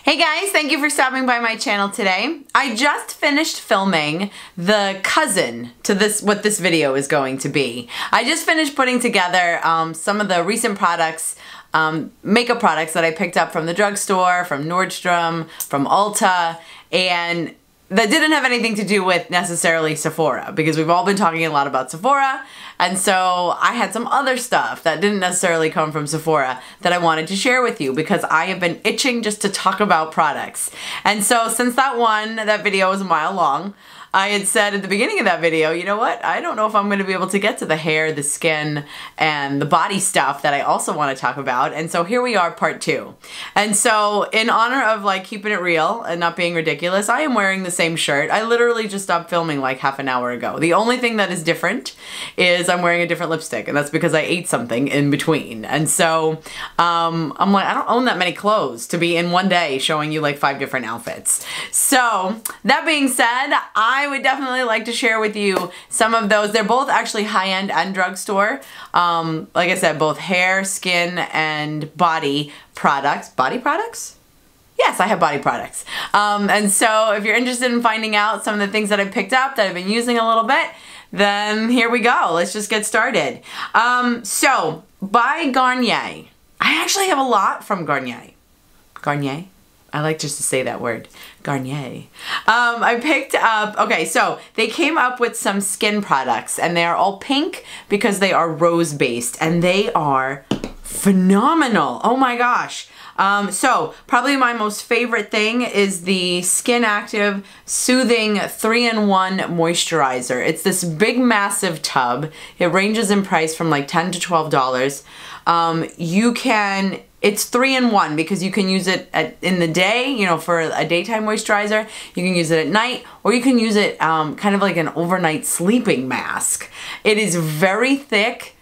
Hey guys, thank you for stopping by my channel today. I just finished filming the cousin to what this video is going to be. I just finished putting together some of the recent products, makeup products that I picked up from the drugstore, from Nordstrom, from Ulta, and that didn't have anything to do with necessarily Sephora, because we've all been talking a lot about Sephora, and so I had some other stuff that didn't necessarily come from Sephora that I wanted to share with you because I have been itching just to talk about products. And so since that video was a mile long, I had said at the beginning of that video, you know what, I don't know if I'm going to be able to get to the hair, the skin, and the body stuff that I also want to talk about. And so here we are, part 2. And so in honor of like keeping it real and not being ridiculous, I am wearing the same shirt. I literally just stopped filming like half an hour ago. The only thing that is different is I'm wearing a different lipstick, and that's because I ate something in between. And so I'm like, I don't own that many clothes to be in one day showing you like 5 different outfits. So that being said, I would definitely like to share with you some of those. They're both actually high-end and drugstore. Like I said, both hair, skin, and body products. Body products? Yes, I have body products. And so if you're interested in finding out some of the things that I picked up that I've been using a little bit, then here we go. Let's just get started. So by Garnier. I actually have a lot from Garnier. Garnier? I like just to say that word, Garnier. I picked up, okay, so they came up with some skin products, and they are all pink because they are rose-based, and they are phenomenal. Oh my gosh. So probably my most favorite thing is the Skin Active Soothing 3-in-1 Moisturizer. It's this big massive tub. It ranges in price from like $10 to $12. It's 3-in-1 because you can use it in the day, you know, for a daytime moisturizer. You can use it at night, or you can use it kind of like an overnight sleeping mask. It is very thick.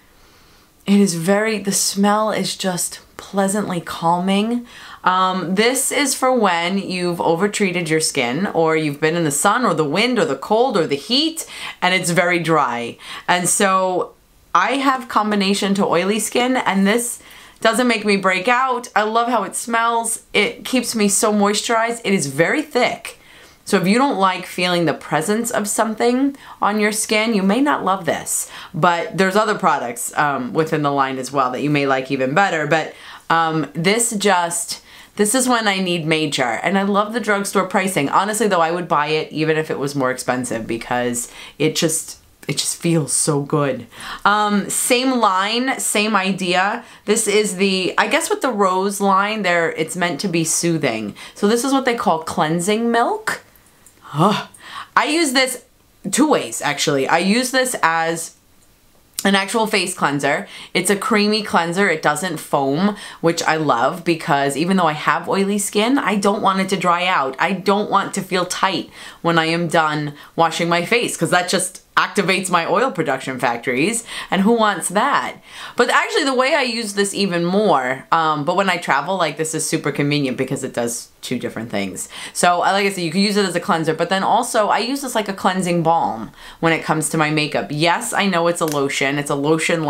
The smell is just pleasantly calming. This is for when you've overtreated your skin, or you've been in the sun or the wind or the cold or the heat, and it's very dry. And so I have combination to oily skin, and this doesn't make me break out. I love how it smells. It keeps me so moisturized. It is very thick. So if you don't like feeling the presence of something on your skin, you may not love this. But there's other products within the line as well that you may like even better. But this is when I need major. And I love the drugstore pricing. Honestly though, I would buy it even if it was more expensive because it just feels so good. Same line, same idea. This is I guess with the rose line there, it's meant to be soothing. So this is what they call cleansing milk. I use this 2 ways actually. I use this as an actual face cleanser. It's a creamy cleanser. It doesn't foam, which I love because even though I have oily skin, I don't want it to dry out. I don't want to feel tight when I am done washing my face because that just activates my oil production factories, and who wants that? But actually the way I use this even more, but when I travel, like this is super convenient because it does 2 different things. So like I said, you can use it as a cleanser, but then also I use this like a cleansing balm when it comes to my makeup. Yes, I know it's a lotion. It's a lotion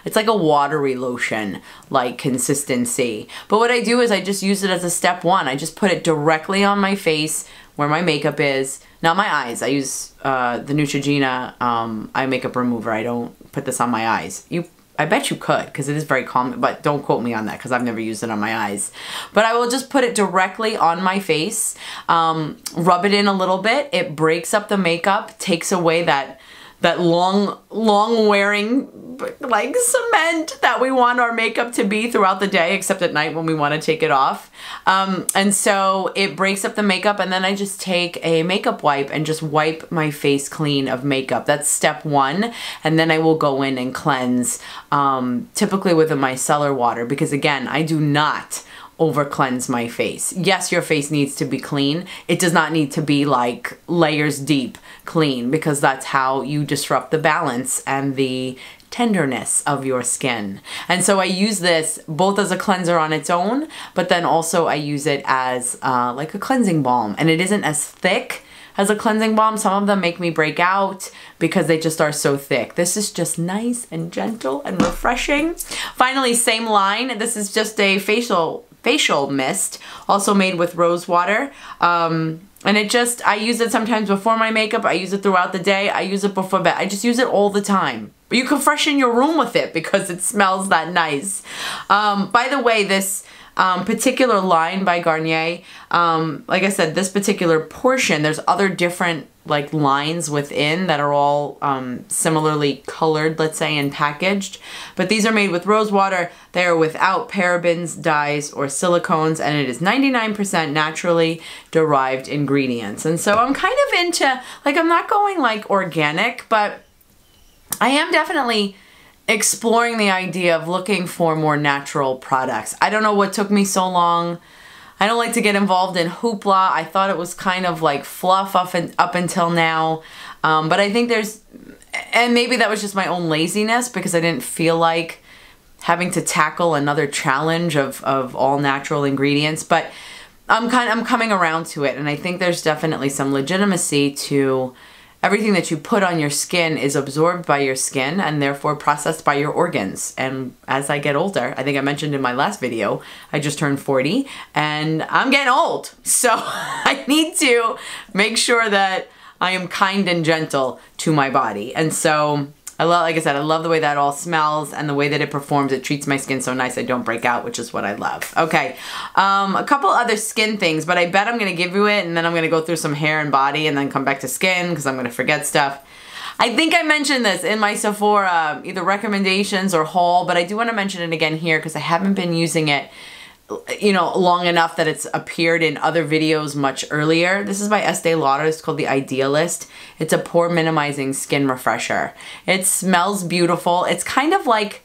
it's like a watery lotion like consistency. But what I do is I just use it as a step 1. I just put it directly on my face where my makeup is. Not my eyes. I use the Neutrogena eye makeup remover. I don't put this on my eyes. I bet you could because it is very calming, but don't quote me on that because I've never used it on my eyes. But I will just put it directly on my face, rub it in a little bit. It breaks up the makeup, takes away that long wearing like cement that we want our makeup to be throughout the day, except at night when we want to take it off. And so it breaks up the makeup, and then I just take a makeup wipe and just wipe my face clean of makeup. That's step 1. And then I will go in and cleanse, typically with a micellar water, because again, I do not over cleanse my face. Yes, your face needs to be clean. It does not need to be like layers deep clean, because that's how you disrupt the balance and the tenderness of your skin. And so I use this both as a cleanser on its own, but then also I use it as like a cleansing balm. And it isn't as thick as a cleansing balm. Some of them make me break out because they just are so thick. This is just nice and gentle and refreshing. Finally, same line. This is just a facial facial mist, also made with rose water. And I use it sometimes before my makeup. I use it throughout the day. I use it before bed. I just use it all the time. You can freshen your room with it because it smells that nice. By the way, this particular line by Garnier, like I said, this particular portion, there's other different like lines within that are all similarly colored, let's say, and packaged. But these are made with rose water. They are without parabens, dyes, or silicones, and it is 99% naturally derived ingredients. And so I'm kind of into, like, I'm not going like organic, but I am definitely exploring the idea of looking for more natural products. I don't know what took me so long. I don't like to get involved in hoopla. I thought it was kind of like fluff up until now. But I think and maybe that was just my own laziness because I didn't feel like having to tackle another challenge of all natural ingredients. But I'm coming around to it, and I think there's definitely some legitimacy to everything that you put on your skin is absorbed by your skin and therefore processed by your organs. And as I get older, I think I mentioned in my last video, I just turned 40 and I'm getting old. So I need to make sure that I am kind and gentle to my body. And so like I said, I love the way that all smells and the way that it performs. It treats my skin so nice I don't break out, which is what I love. Okay, a couple other skin things, but I bet I'm going to give you it and then I'm going to go through some hair and body and then come back to skin because I'm going to forget stuff. I think I mentioned this in my Sephora, either recommendations or haul, but I do want to mention it again here because I haven't been using it, you know, long enough that it's appeared in other videos much earlier. This is by Estee Lauder. It's called the Idealist. It's a pore minimizing skin refresher. It smells beautiful. It's kind of like,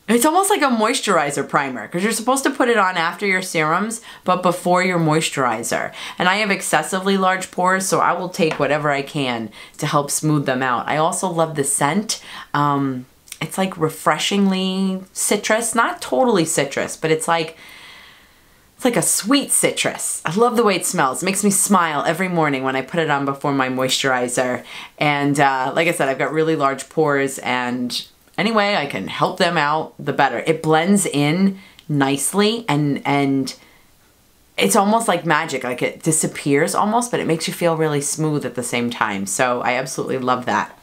it's almost like a moisturizer primer because you're supposed to put it on after your serums, but before your moisturizer. And I have excessively large pores, so I will take whatever I can to help smooth them out. I also love the scent. It's like refreshingly citrus, not totally citrus, but it's like a sweet citrus. I love the way it smells. It makes me smile every morning when I put it on before my moisturizer. And like I said, I've got really large pores, and any way I can help them out, the better. It blends in nicely, and it's almost like magic. Like it disappears almost, but it makes you feel really smooth at the same time. So I absolutely love that.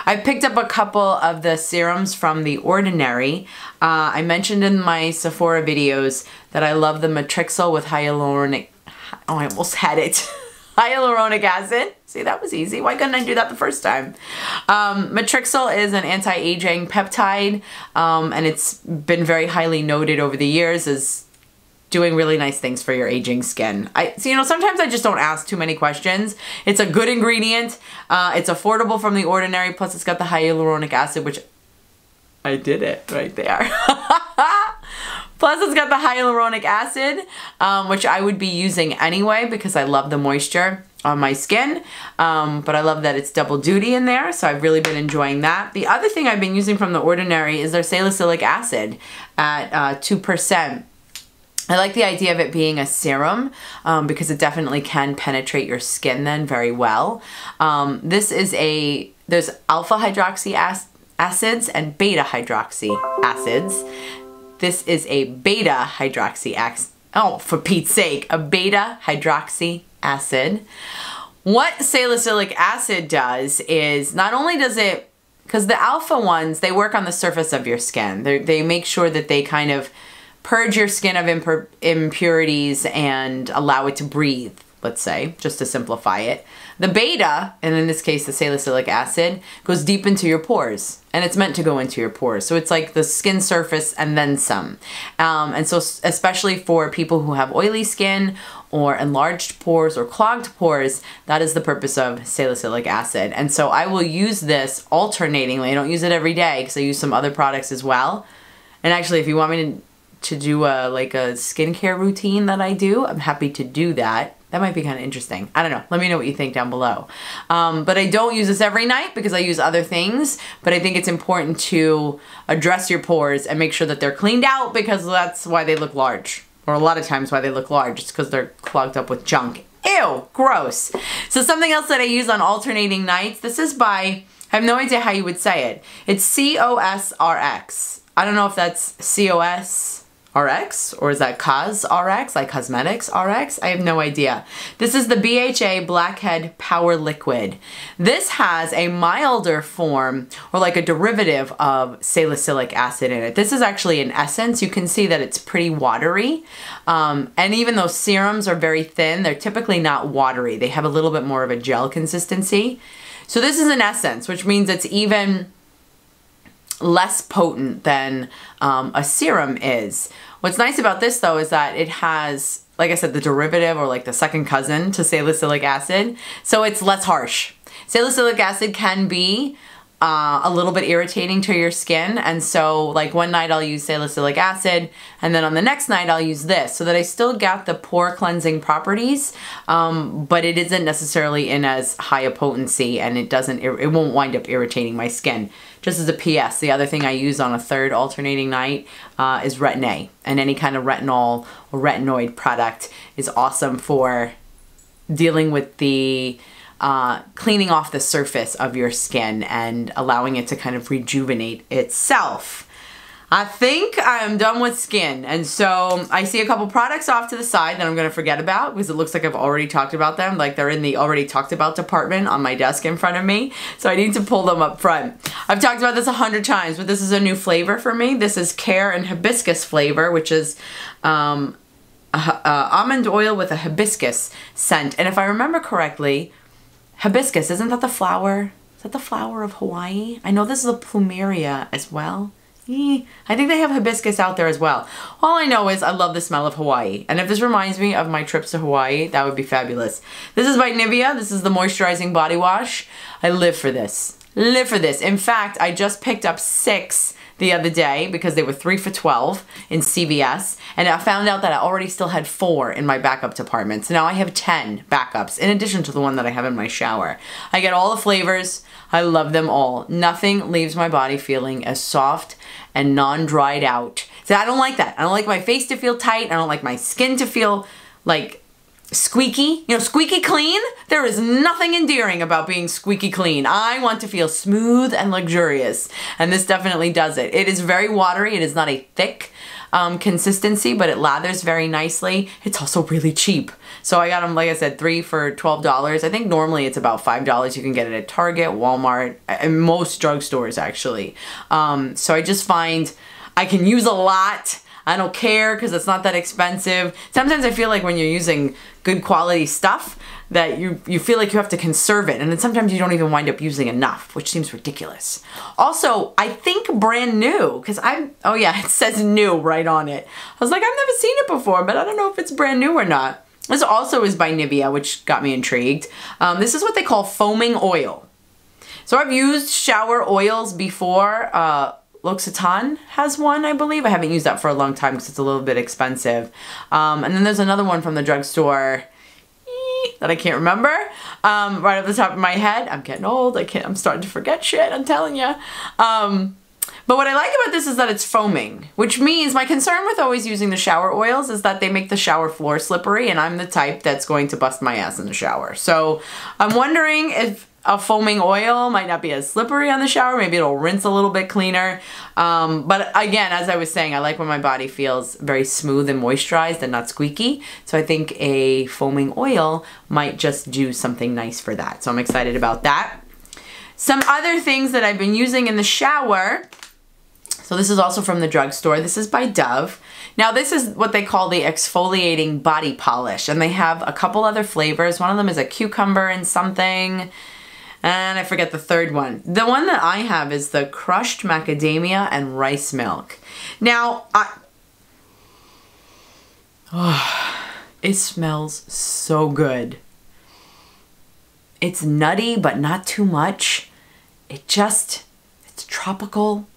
I picked up a couple of the serums from The Ordinary. I mentioned in my Sephora videos that I love the Matrixyl with hyaluronic, oh, I almost had it. Hyaluronic acid. See, that was easy. Why couldn't I do that the first time? Matrixyl is an anti-aging peptide, and it's been very highly noted over the years as doing really nice things for your aging skin. So, you know, sometimes I just don't ask too many questions. It's a good ingredient. It's affordable from The Ordinary. Plus, it's got the hyaluronic acid, which I did it right there. Plus, it's got the hyaluronic acid, which I would be using anyway because I love the moisture on my skin. But I love that it's double duty in there, so I've really been enjoying that. The other thing I've been using from The Ordinary is their salicylic acid at 2%. I like the idea of it being a serum because it definitely can penetrate your skin then very well. There's alpha hydroxy acids and beta hydroxy acids. This is a beta hydroxy acid. Oh, for Pete's sake, a beta hydroxy acid. What salicylic acid does is not only does it, because the alpha ones, they work on the surface of your skin. They make sure that they kind of purge your skin of impurities and allow it to breathe, let's say, just to simplify it. The beta, and in this case the salicylic acid, goes deep into your pores, and it's meant to go into your pores. So it's like the skin surface and then some. And so especially for people who have oily skin or enlarged pores or clogged pores, that is the purpose of salicylic acid. And so I will use this alternatingly. I don't use it every day because I use some other products as well. And actually, if you want me to do like a skincare routine that I do, I'm happy to do that. That might be kind of interesting. I don't know. Let me know what you think down below. But I don't use this every night because I use other things. But I think it's important to address your pores and make sure that they're cleaned out because that's why they look large. Or a lot of times why they look large. It's because they're clogged up with junk. Ew, gross. So something else that I use on alternating nights. This is by, I have no idea how you would say it. It's COSRx. I don't know if that's COS RX, or is that COSRx, like Cosmetics RX? I have no idea. This is the BHA Blackhead Power Liquid. This has a milder form, or like a derivative of salicylic acid in it. This is actually an essence. You can see that it's pretty watery. And even though serums are very thin, they're typically not watery. They have a little bit more of a gel consistency. So this is an essence, which means it's even less potent than a serum is. What's nice about this though is that it has, like I said, the derivative, or like the second cousin to salicylic acid, so it's less harsh. Salicylic acid can be a little bit irritating to your skin, and so like one night I'll use salicylic acid, and then on the next night I'll use this, so that I still got the pore cleansing properties, but it isn't necessarily in as high a potency, and it won't wind up irritating my skin. Just as a PS, the other thing I use on a third alternating night is Retin-A, and any kind of retinol or retinoid product is awesome for dealing with the cleaning off the surface of your skin and allowing it to kind of rejuvenate itself. I think I'm done with skin, and so I see a couple products off to the side that I'm going to forget about because it looks like I've already talked about them, like they're in the already talked about department on my desk in front of me, so I need to pull them up front. I've talked about this 100 times, but this is a new flavor for me. This is Care and Hibiscus flavor, which is almond oil with a hibiscus scent, and if I remember correctly, hibiscus, isn't that the flower? Is that the flower of Hawaii? I know this is a plumeria as well. I think they have hibiscus out there as well. All I know is I love the smell of Hawaii. And if this reminds me of my trips to Hawaii, that would be fabulous. This is by Nivea. This is the moisturizing body wash. I live for this. Live for this. In fact, I just picked up 6 the other day because they were 3 for $12 in CVS, and I found out that I already still had 4 in my backup department. So now I have 10 backups in addition to the one that I have in my shower. I get all the flavors. I love them all. Nothing leaves my body feeling as soft and non-dried out. So I don't like that. I don't like my face to feel tight. I don't like my skin to feel like squeaky. You know, squeaky clean? There is nothing endearing about being squeaky clean. I want to feel smooth and luxurious, and this definitely does it. It is very watery. It is not a thick consistency, but it lathers very nicely. It's also really cheap. So I got them, like I said, 3 for $12. I think normally it's about $5. You can get it at Target, Walmart, and most drugstores actually. So I just find I can use a lot. I don't care because it's not that expensive. Sometimes I feel like when you're using good quality stuff that you feel like you have to conserve it, and then sometimes you don't even wind up using enough, which seems ridiculous. Also, I think brand new, because oh yeah, it says new right on it. I was like, I've never seen it before, but I don't know if it's brand new or not. This also is by Nivea, which got me intrigued. This is what they call foaming oil. So I've used shower oils before. L'Occitane has one, I believe. I haven't used that for a long time because it's a little bit expensive. And then there's another one from the drugstore that I can't remember right off the top of my head. I'm getting old. I'm starting to forget shit, I'm telling you. But what I like about this is that it's foaming, which means my concern with always using the shower oils is that they make the shower floor slippery, and I'm the type that's going to bust my ass in the shower. So I'm wondering if a foaming oil might not be as slippery on the shower. Maybe it'll rinse a little bit cleaner. But again, as I was saying, I like when my body feels very smooth and moisturized and not squeaky. So I think a foaming oil might just do something nice for that. So I'm excited about that. Some other things that I've been using in the shower. So this is also from the drugstore. This is by Dove. Now this is what they call the exfoliating body polish, and they have a couple other flavors. One of them is a cucumber and something, and I forget the third one. The one that I have is the crushed macadamia and rice milk. Now, it smells so good. It's nutty, but not too much. It's tropical.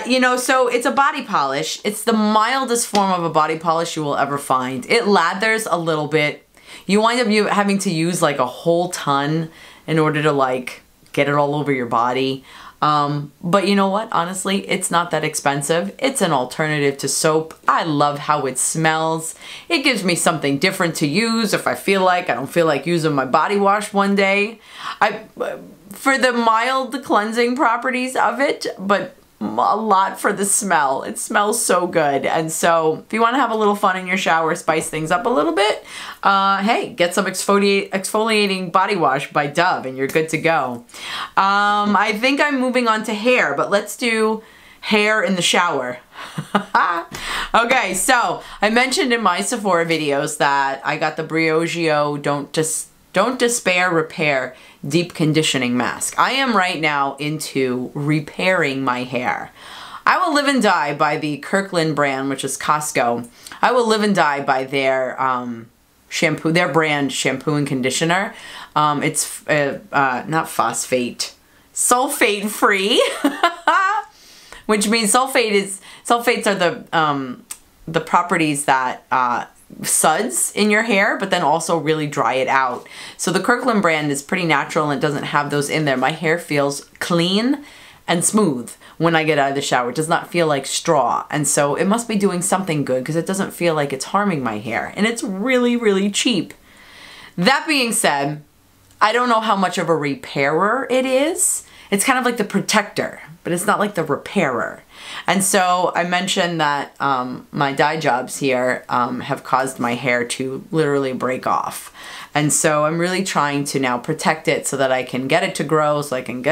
You know, so it's a body polish. It's the mildest form of a body polish you will ever find. It lathers a little bit. You wind up having to use like a whole ton in order to like get it all over your body. But you know what? Honestly, it's not that expensive. It's an alternative to soap. I love how it smells. It gives me something different to use if I feel like I don't feel like using my body wash one day. For the mild cleansing properties of it, but a lot for the smell. It smells so good. And so if you want to have a little fun in your shower, spice things up a little bit, hey, get some exfoliating body wash by Dove and you're good to go. I think I'm moving on to hair, but let's do hair in the shower. Okay, so I mentioned in my Sephora videos that I got the Briogeo Don't Despair Repair Deep Conditioning Mask. I am right now into repairing my hair. I will live and die by the Kirkland brand, which is Costco. I will live and die by their shampoo, their brand shampoo and conditioner. It's not phosphate, sulfate free, which means sulfates are the properties that suds in your hair, but then also really dry it out. So the Kirkland brand is pretty natural and it doesn't have those in there. My hair feels clean and smooth when I get out of the shower. It does not feel like straw. And so it must be doing something good because it doesn't feel like it's harming my hair. And it's really, really cheap. That being said, I don't know how much of a repairer it is. It's kind of like the protector, but it's not like the repairer. And so I mentioned that my dye jobs here have caused my hair to literally break off. And so I'm really trying to now protect it so that I can get it to grow, so I can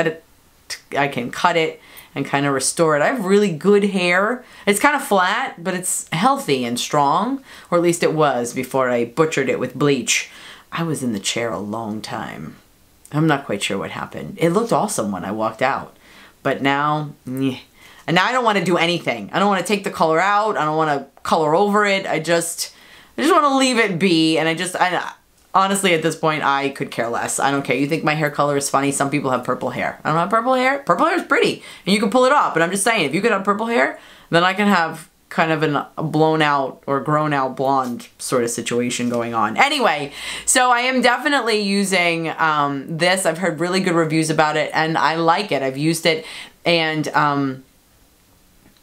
cut it and kind of restore it. I have really good hair. It's kind of flat, but it's healthy and strong, or at least it was before I butchered it with bleach. I was in the chair a long time. I'm not quite sure what happened. It looked awesome when I walked out, but now, yeah. And now I don't want to do anything. I don't want to take the color out. I don't want to color over it. I just want to leave it be. And honestly, at this point, I could care less. I don't care. You think my hair color is funny? Some people have purple hair. I don't have purple hair. Purple hair is pretty, and you can pull it off. But I'm just saying, if you could have purple hair, then I can have kind of a blown out or grown out blonde sort of situation going on. Anyway, so I am definitely using this. I've heard really good reviews about it, and I like it. I've used it, and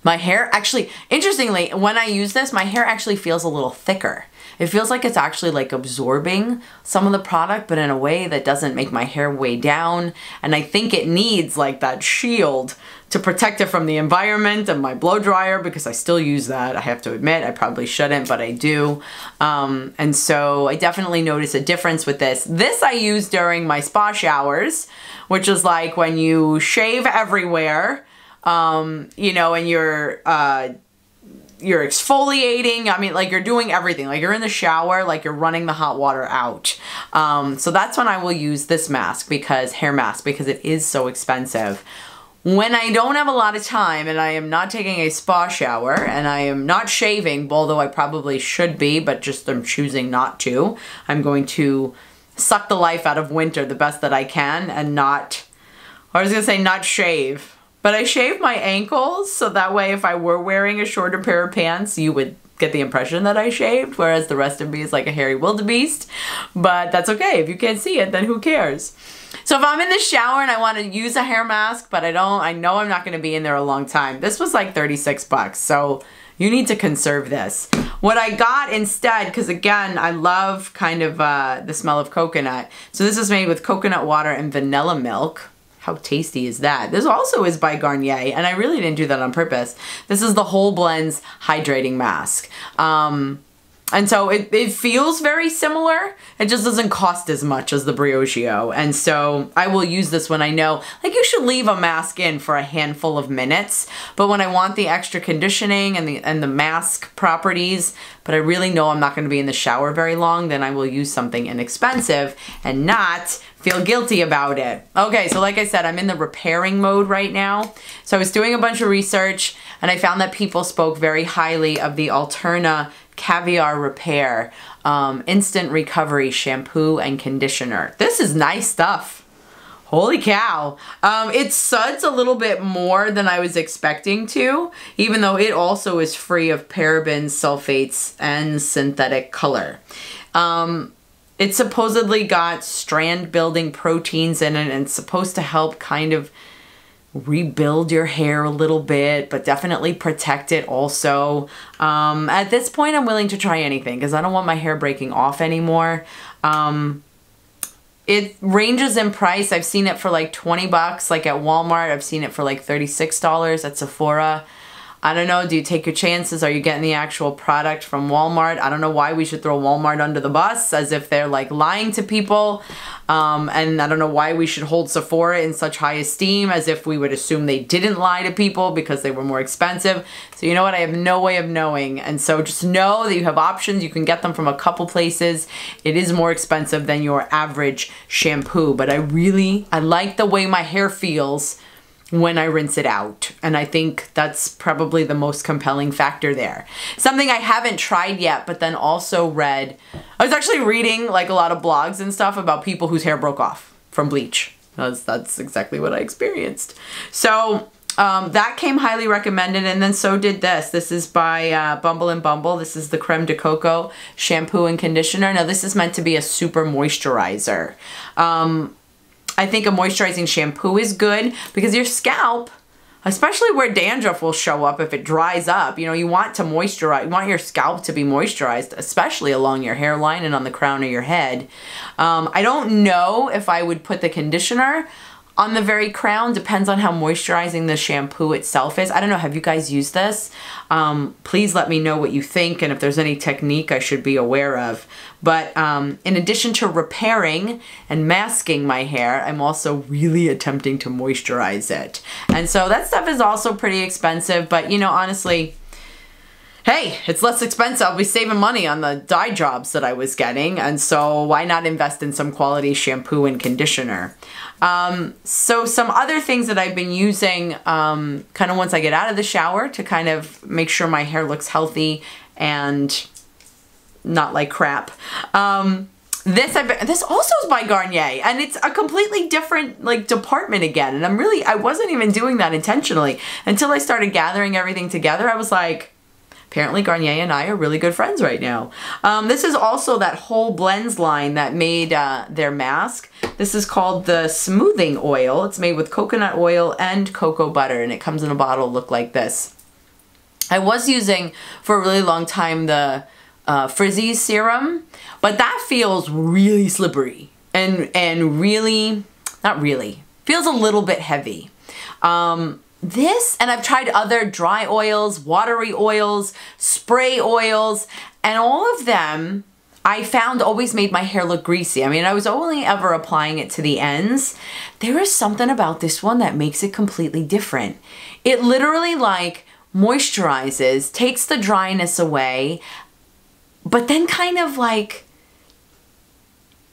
my hair actually, interestingly, when I use this, my hair actually feels a little thicker. It feels like it's actually like absorbing some of the product, but in a way that doesn't make my hair weigh down. And I think it needs like that shield to protect it from the environment and my blow dryer, because I still use that. I have to admit, I probably shouldn't, but I do. And so I definitely notice a difference with this. This I use during my spa showers, which is like when you shave everywhere, you know, and you're exfoliating. I mean, like you're doing everything. Like you're in the shower, like you're running the hot water out. So that's when I will use this mask, hair mask, because it is so expensive. When I don't have a lot of time and I am not taking a spa shower and I am not shaving, although I probably should be, but just I'm choosing not to, I'm going to suck the life out of winter the best that I can and not, I was gonna say not shave. But I shave my ankles, so that way if I were wearing a shorter pair of pants, you would get the impression that I shaved, whereas the rest of me is like a hairy wildebeest. But that's okay. If you can't see it, then who cares? So if I'm in the shower and I want to use a hair mask, but I know I'm not going to be in there a long time. This was like 36 bucks, so you need to conserve this. What I got instead, because again, I love kind of the smell of coconut. So this is made with coconut water and vanilla milk. How tasty is that? This also is by Garnier, and I really didn't do that on purpose. This is the Whole Blends Hydrating Mask. And so it feels very similar. It just doesn't cost as much as the Briogeo. And so I will use this when I know, like you should leave a mask in for a handful of minutes. But when I want the extra conditioning and the mask properties, but I really know I'm not gonna be in the shower very long, then I will use something inexpensive and not feel guilty about it. Okay, so like I said, I'm in the repairing mode right now. So I was doing a bunch of research and I found that people spoke very highly of the Alterna Caviar Repair Instant Recovery Shampoo and Conditioner. This is nice stuff. Holy cow. It suds a little bit more than I was expecting to, even though it also is free of parabens, sulfates, and synthetic color. It supposedly got strand building proteins in it, and it's supposed to help kind of rebuild your hair a little bit, but definitely protect it also. At this point, I'm willing to try anything because I don't want my hair breaking off anymore. It ranges in price. I've seen it for like 20 bucks, like at Walmart. I've seen it for like $36 at Sephora. I don't know, do you take your chances? Are you getting the actual product from Walmart? I don't know why we should throw Walmart under the bus as if they're like lying to people. And I don't know why we should hold Sephora in such high esteem as if we would assume they didn't lie to people because they were more expensive. So you know what? I have no way of knowing. And so just know that you have options. You can get them from a couple places. It is more expensive than your average shampoo, but I like the way my hair feels when I rinse it out. And I think that's probably the most compelling factor there. Something I haven't tried yet, but then also read, I was actually reading like a lot of blogs and stuff about people whose hair broke off from bleach. That's exactly what I experienced. So that came highly recommended, and then so did this. This is by Bumble and Bumble. This is the Crème de Coco shampoo and conditioner. Now this is meant to be a super moisturizer. I think a moisturizing shampoo is good because your scalp, especially where dandruff will show up if it dries up, you know, you want to moisturize, you want your scalp to be moisturized, especially along your hairline and on the crown of your head. I don't know if I would put the conditioner on the very crown. Depends on how moisturizing the shampoo itself is. I don't know, have you guys used this? Please let me know what you think and if there's any technique I should be aware of. But in addition to repairing and masking my hair, I'm also really attempting to moisturize it. And so that stuff is also pretty expensive, but you know, honestly, hey, it's less expensive. I'll be saving money on the dye jobs that I was getting, and so why not invest in some quality shampoo and conditioner? So some other things that I've been using kind of once I get out of the shower to kind of make sure my hair looks healthy and not like crap. This also is by Garnier, and it's a completely different like department again, and I wasn't even doing that intentionally until I started gathering everything together. I was like, apparently Garnier and I are really good friends right now. This is also that whole blends line that made their mask. This is called the Smoothing Oil. It's made with coconut oil and cocoa butter, and it comes in a bottle look like this. I was using for a really long time the Frizzy serum, but that feels really slippery and really, not really, feels a little bit heavy. This, and I've tried other dry oils, watery oils, spray oils, and all of them I found always made my hair look greasy. I mean, I was only ever applying it to the ends. There is something about this one that makes it completely different. It literally like moisturizes, takes the dryness away, but then kind of like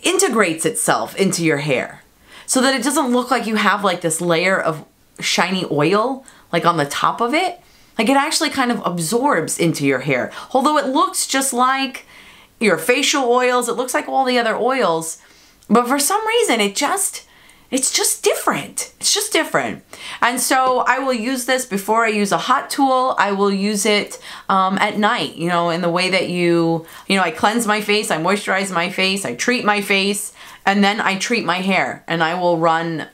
integrates itself into your hair so that it doesn't look like you have like this layer of shiny oil like on the top of it. Like it actually kind of absorbs into your hair. Although it looks just like your facial oils, it looks like all the other oils, but for some reason it's just different. It's just different. And so I will use this before I use a hot tool. I will use it at night, you know, in the way that I cleanse my face, I moisturize my face, I treat my face, and then I treat my hair. And I will run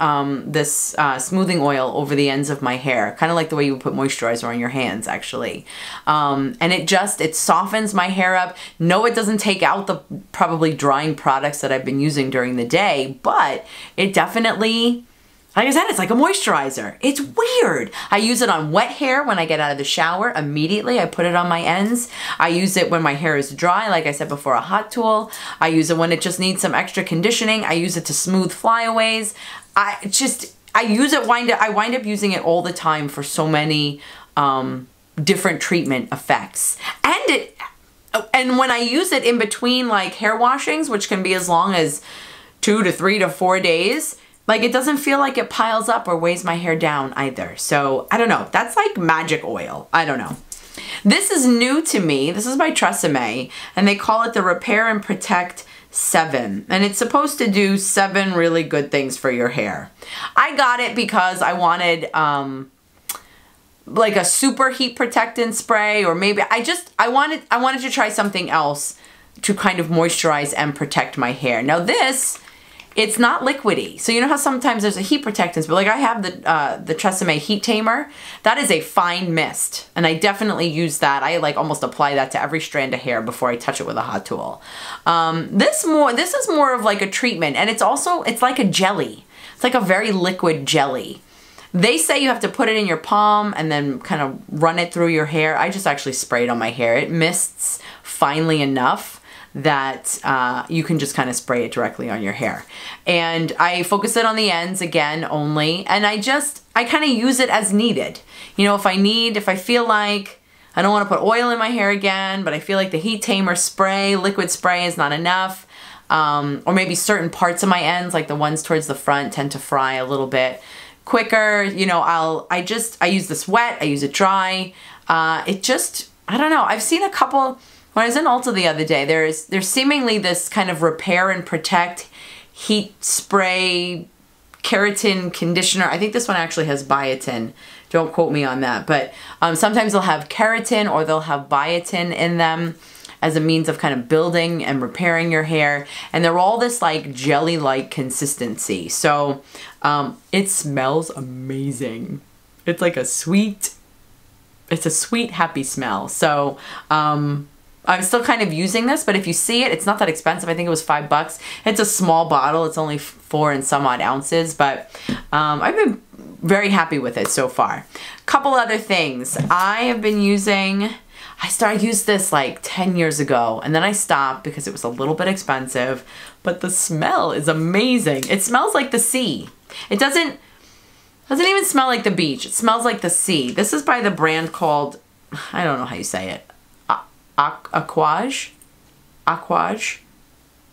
this smoothing oil over the ends of my hair, kind of like the way you would put moisturizer on your hands, actually. And it softens my hair up. No, it doesn't take out the probably drying products that I've been using during the day, but it definitely, like I said, it's like a moisturizer. It's weird. I use it on wet hair when I get out of the shower. Immediately, I put it on my ends. I use it when my hair is dry, like I said before, a hot tool. I use it when it just needs some extra conditioning. I use it to smooth flyaways. I wind up using it all the time for so many different treatment effects. And when I use it in between like hair washings, which can be as long as 2 to 3 to 4 days, like it doesn't feel like it piles up or weighs my hair down either. So I don't know, that's like magic oil. I don't know. This is new to me. This is by Tresemme, and they call it the Repair and Protect 7. And it's supposed to do 7 really good things for your hair. I got it because I wanted like a super heat protectant spray, or maybe I wanted to try something else to kind of moisturize and protect my hair. Now this it's not liquidy. So you know how sometimes there's a heat protectant, but like I have the Tresemme Heat Tamer. That is a fine mist, and I definitely use that. I like almost apply that to every strand of hair before I touch it with a hot tool. This is more of like a treatment, and it's like a jelly. It's like a very liquid jelly. They say you have to put it in your palm and then kind of run it through your hair. I just actually spray it on my hair. It mists finely enough that you can just kind of spray it directly on your hair. And I focus it on the ends again only, and I kind of use it as needed. You know, if I feel like I don't want to put oil in my hair again, but I feel like the Heat Tamer spray, liquid spray is not enough, or maybe certain parts of my ends, like the ones towards the front, tend to fry a little bit quicker, you know, I use this wet, I use it dry. I don't know, I've seen a couple. When I was in Ulta the other day, there's seemingly this kind of repair and protect heat spray keratin conditioner. I think this one actually has biotin. Don't quote me on that. But sometimes they'll have keratin or they'll have biotin in them as a means of kind of building and repairing your hair. And they're all this like jelly-like consistency. So it smells amazing. It's like a sweet, happy smell. So I'm still kind of using this, but if you see it, it's not that expensive. I think it was $5. It's a small bottle. It's only 4 and some odd ounces, but I've been very happy with it so far. Couple other things. I started using this like 10 years ago, and then I stopped because it was a little bit expensive, but the smell is amazing. It smells like the sea. It doesn't even smell like the beach. It smells like the sea. This is by the brand called, I don't know how you say it, Aquage? Aquage?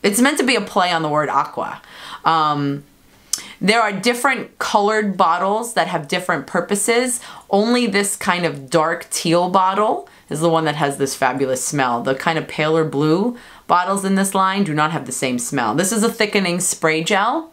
It's meant to be a play on the word aqua. There are different colored bottles that have different purposes. Only this kind of dark teal bottle is the one that has this fabulous smell. The kind of paler blue bottles in this line do not have the same smell. This is a thickening spray gel,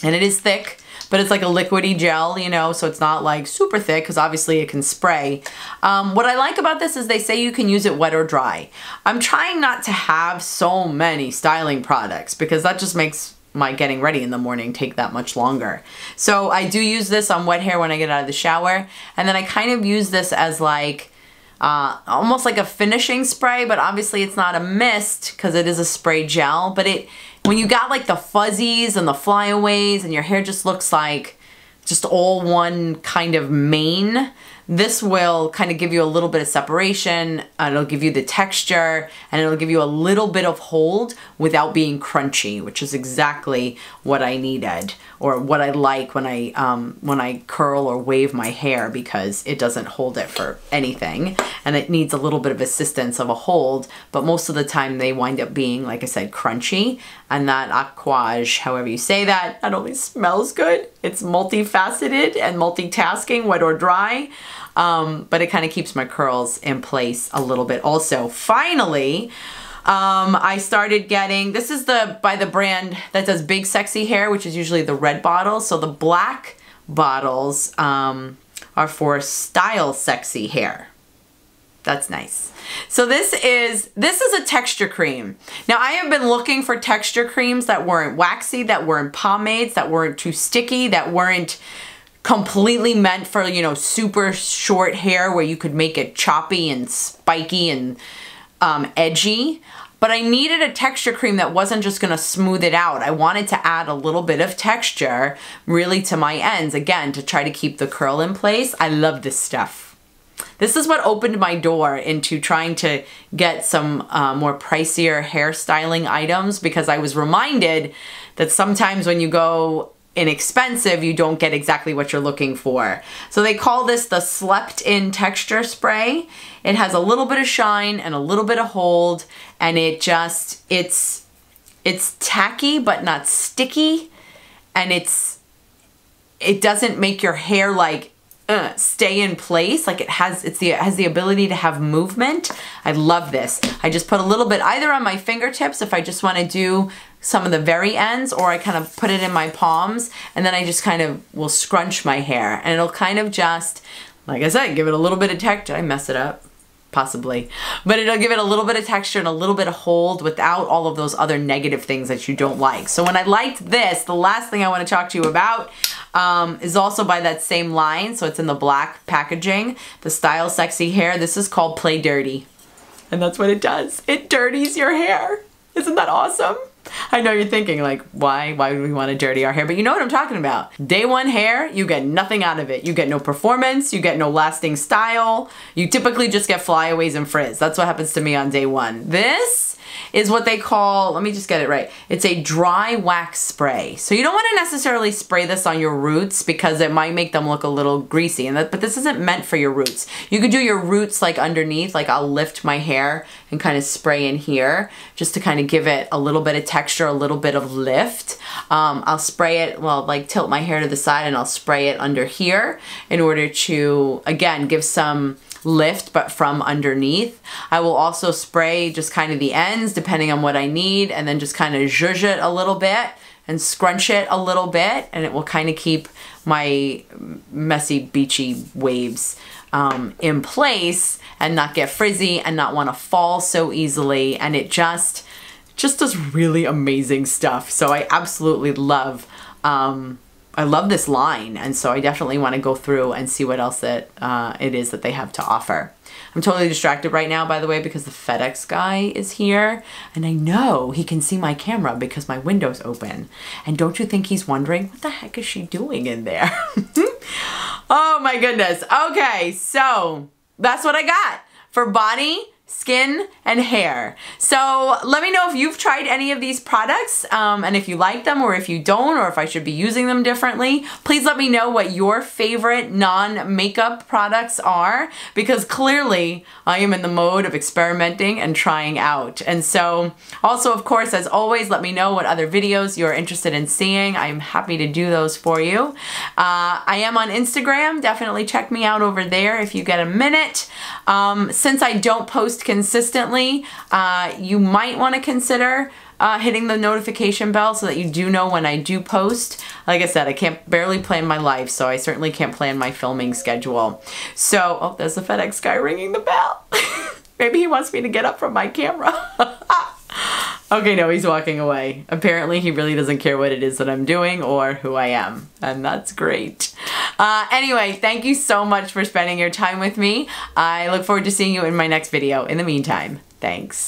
and it is thick, but it's like a liquidy gel, you know, so it's not like super thick because obviously it can spray. What I like about this is they say you can use it wet or dry. I'm trying not to have so many styling products because that just makes my getting ready in the morning take that much longer. So I do use this on wet hair when I get out of the shower, and then I kind of use this as like almost like a finishing spray, but obviously it's not a mist because it is a spray gel, but when you got like the fuzzies and the flyaways and your hair just looks like just all one kind of mane, this will kind of give you a little bit of separation, and it'll give you the texture, and it'll give you a little bit of hold without being crunchy, which is exactly what I needed, or what I like when I curl or wave my hair, because it doesn't hold it for anything, and it needs a little bit of assistance of a hold, but most of the time they wind up being, like I said, crunchy. And that Aquage, however you say that, not only smells good, it's multifaceted and multitasking, wet or dry, but it kind of keeps my curls in place a little bit also. Finally, I started getting, this is by the brand that does big sexy hair, which is usually the red bottles. So the black bottles are for style sexy hair. That's nice. So this is a texture cream. Now I have been looking for texture creams that weren't waxy, that weren't pomades, that weren't too sticky, that weren't completely meant for, you know, super short hair where you could make it choppy and spiky and edgy. But I needed a texture cream that wasn't just gonna smooth it out. I wanted to add a little bit of texture really to my ends, again, to try to keep the curl in place. I love this stuff. This is what opened my door into trying to get some more pricier hairstyling items, because I was reminded that sometimes when you go inexpensive, you don't get exactly what you're looking for. So they call this the Slept In Texture Spray. It has a little bit of shine and a little bit of hold, and it's tacky but not sticky, and it doesn't make your hair like stay in place. Like it has the ability to have movement. I love this. I just put a little bit either on my fingertips if I just want to do some of the very ends, or I kind of put it in my palms, and then I just kind of will scrunch my hair, and it'll kind of just, like I said, give it a little bit of texture. I mess it up. possibly. But it'll give it a little bit of texture and a little bit of hold without all of those other negative things that you don't like. So when I liked this, the last thing I want to talk to you about is also by that same line. So it's in the black packaging, the Style Sexy Hair. This is called Play Dirty. And that's what it does. It dirties your hair. Isn't that awesome? I know you're thinking like, why would we want to dirty our hair? But you know what I'm talking about. Day one hair, you get nothing out of it. You get no performance, you get no lasting style. You typically just get flyaways and frizz. That's what happens to me on day one. This is what they call, let me just get it right. It's a dry wax spray. So you don't want to necessarily spray this on your roots because it might make them look a little greasy. But this isn't meant for your roots. You could do your roots like underneath, like I'll lift my hair and kind of spray in here just to kind of give it a little bit of texture, a little bit of lift. I'll spray it, well, like tilt my hair to the side and I'll spray it under here in order to, again, give some lift, but from underneath. I will also spray just kind of the ends depending on what I need, and then just kind of zhuzh it a little bit and scrunch it a little bit, and it will kind of keep my messy beachy waves in place and not get frizzy and not want to fall so easily. And it just does really amazing stuff. So I absolutely love I love this line, and so I definitely want to go through and see what else that it is that they have to offer. I'm totally distracted right now, by the way, because the FedEx guy is here, and I know he can see my camera because my window's open. And don't you think he's wondering, what the heck is she doing in there? Oh my goodness. Okay, so that's what I got for body, skin, and hair. So let me know if you've tried any of these products and if you like them or if you don't, or if I should be using them differently. Please let me know what your favorite non-makeup products are, because clearly I am in the mode of experimenting and trying out. And so also, of course, as always, let me know what other videos you're interested in seeing. I'm happy to do those for you. I am on Instagram. Definitely check me out over there if you get a minute. Since I don't post consistently, you might want to consider hitting the notification bell so that you do know when I do post. Like I said, I can't barely plan my life, so I certainly can't plan my filming schedule. So, oh, there's the FedEx guy ringing the bell. Maybe he wants me to get up from my camera. Okay, no, he's walking away. Apparently, he really doesn't care what it is that I'm doing or who I am, and that's great. Anyway, thank you so much for spending your time with me. I look forward to seeing you in my next video. In the meantime, thanks.